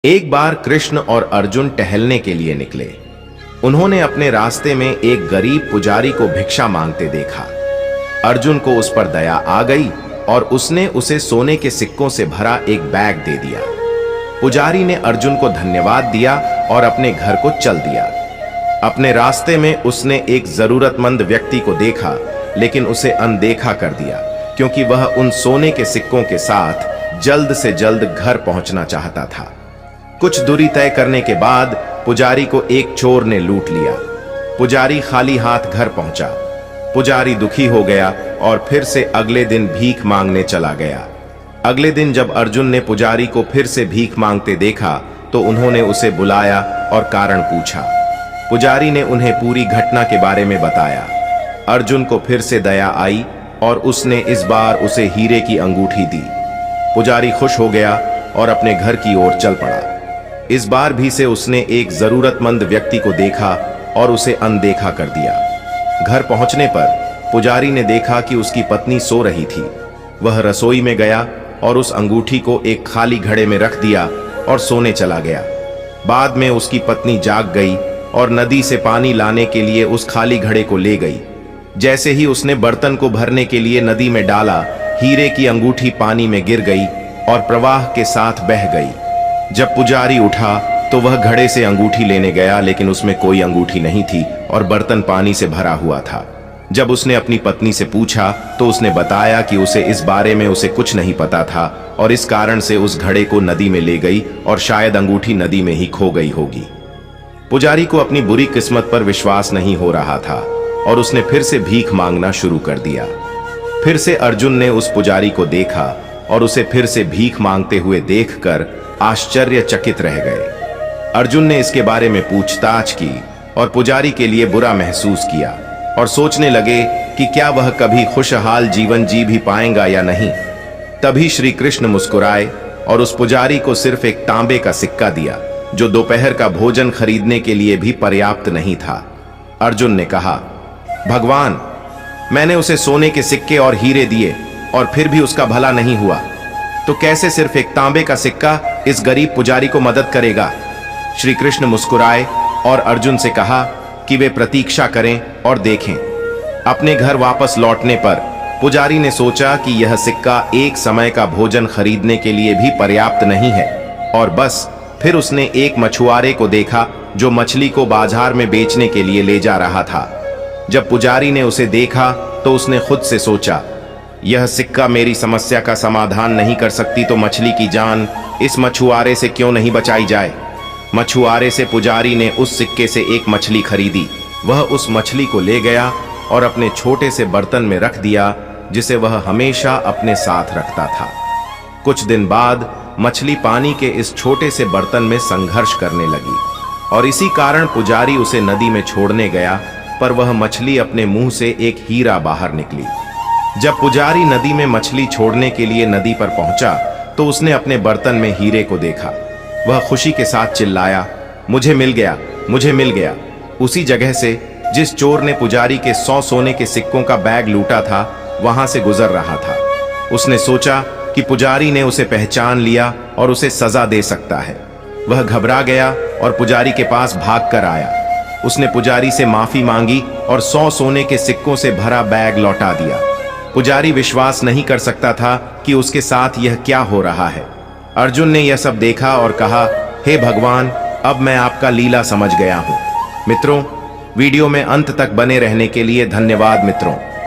एक बार कृष्ण और अर्जुन टहलने के लिए निकले। उन्होंने अपने रास्ते में एक गरीब पुजारी को भिक्षा मांगते देखा। अर्जुन को उस पर दया आ गई और उसने उसे सोने के सिक्कों से भरा एक बैग दे दिया। पुजारी ने अर्जुन को धन्यवाद दिया और अपने घर को चल दिया। अपने रास्ते में उसने एक जरूरतमंद व्यक्ति को देखा, लेकिन उसे अनदेखा कर दिया क्योंकि वह उन सोने के सिक्कों के साथ जल्द से जल्द घर पहुंचना चाहता था। कुछ दूरी तय करने के बाद पुजारी को एक चोर ने लूट लिया। पुजारी खाली हाथ घर पहुंचा। पुजारी दुखी हो गया और फिर से अगले दिन भीख मांगने चला गया। अगले दिन जब अर्जुन ने पुजारी को फिर से भीख मांगते देखा तो उन्होंने उसे बुलाया और कारण पूछा। पुजारी ने उन्हें पूरी घटना के बारे में बताया। अर्जुन को फिर से दया आई और उसने इस बार उसे हीरे की अंगूठी दी। पुजारी खुश हो गया और अपने घर की ओर चल पड़ा। इस बार भी से उसने एक जरूरतमंद व्यक्ति को देखा और उसे अनदेखा कर दिया। घर पहुंचने पर पुजारी ने देखा कि उसकी पत्नी सो रही थी। वह रसोई में गया और उस अंगूठी को एक खाली घड़े में रख दिया और सोने चला गया। बाद में उसकी पत्नी जाग गई और नदी से पानी लाने के लिए उस खाली घड़े को ले गई। जैसे ही उसने बर्तन को भरने के लिए नदी में डाला, हीरे की अंगूठी पानी में गिर गई और प्रवाह के साथ बह गई। जब पुजारी उठा तो वह घड़े से अंगूठी लेने गया, लेकिन उसमें कोई अंगूठी नहीं थी और बर्तन पानी से भरा हुआ था। जब उसने अपनी पत्नी से पूछा तो उसने बताया कि उसे इस बारे में कुछ नहीं पता था और इस कारण से उस घड़े को नदी में ले गई और शायद अंगूठी नदी में ही खो गई होगी। पुजारी को अपनी बुरी किस्मत पर विश्वास नहीं हो रहा था और उसने फिर से भीख मांगना शुरू कर दिया। फिर से अर्जुन ने उस पुजारी को देखा और उसे फिर से भीख मांगते हुए देखकर आश्चर्यचकित रह गए। अर्जुन ने इसके बारे में पूछताछ की और पुजारी के लिए बुरा महसूस किया और सोचने लगे कि क्या वह कभी खुशहाल जीवन जी भी पाएगा या नहीं। तभी श्री कृष्ण मुस्कुराए और उस पुजारी को सिर्फ एक तांबे का सिक्का दिया, जो दोपहर का भोजन खरीदने के लिए भी पर्याप्त नहीं था। अर्जुन ने कहा, भगवान, मैंने उसे सोने के सिक्के और हीरे दिए और फिर भी उसका भला नहीं हुआ, तो कैसे सिर्फ एक तांबे का सिक्का इस गरीब पुजारी को मदद करेगा। श्री कृष्ण मुस्कुराए और अर्जुन से कहा कि वे प्रतीक्षा करें और देखें। अपने घर वापस लौटने पर पुजारी ने सोचा कि यह सिक्का एक समय का भोजन खरीदने के लिए भी पर्याप्त नहीं है और बस फिर उसने एक मछुआरे को देखा जो मछली को बाजार में बेचने के लिए ले जा रहा था। जब पुजारी ने उसे देखा तो उसने खुद से सोचा, यह सिक्का मेरी समस्या का समाधान नहीं कर सकती तो मछली की जान इस मछुआरे से क्यों नहीं बचाई जाए। मछुआरे से पुजारी ने उस सिक्के से एक मछली खरीदी। वह उस मछली को ले गया और अपने छोटे से बर्तन में रख दिया, जिसे वह हमेशा अपने साथ रखता था। कुछ दिन बाद मछली पानी के इस छोटे से बर्तन में संघर्ष करने लगी और इसी कारण पुजारी उसे नदी में छोड़ने गया, पर वह मछली अपने मुंह से एक हीरा बाहर निकली। जब पुजारी नदी में मछली छोड़ने के लिए नदी पर पहुंचा तो उसने अपने बर्तन में हीरे को देखा। वह खुशी के साथ चिल्लाया, मुझे मिल गया, मुझे मिल गया। उसी जगह से जिस चोर ने पुजारी के 100 सोने के सिक्कों का बैग लूटा था, वहां से गुजर रहा था। उसने सोचा कि पुजारी ने उसे पहचान लिया और उसे सजा दे सकता है। वह घबरा गया और पुजारी के पास भागकर आया। उसने पुजारी से माफी मांगी और 100 सोने के सिक्कों से भरा बैग लौटा दिया। पुजारी विश्वास नहीं कर सकता था कि उसके साथ यह क्या हो रहा है। अर्जुन ने यह सब देखा और कहा, हे भगवान, अब मैं आपका लीला समझ गया हूं। मित्रों, वीडियो में अंत तक बने रहने के लिए धन्यवाद मित्रों।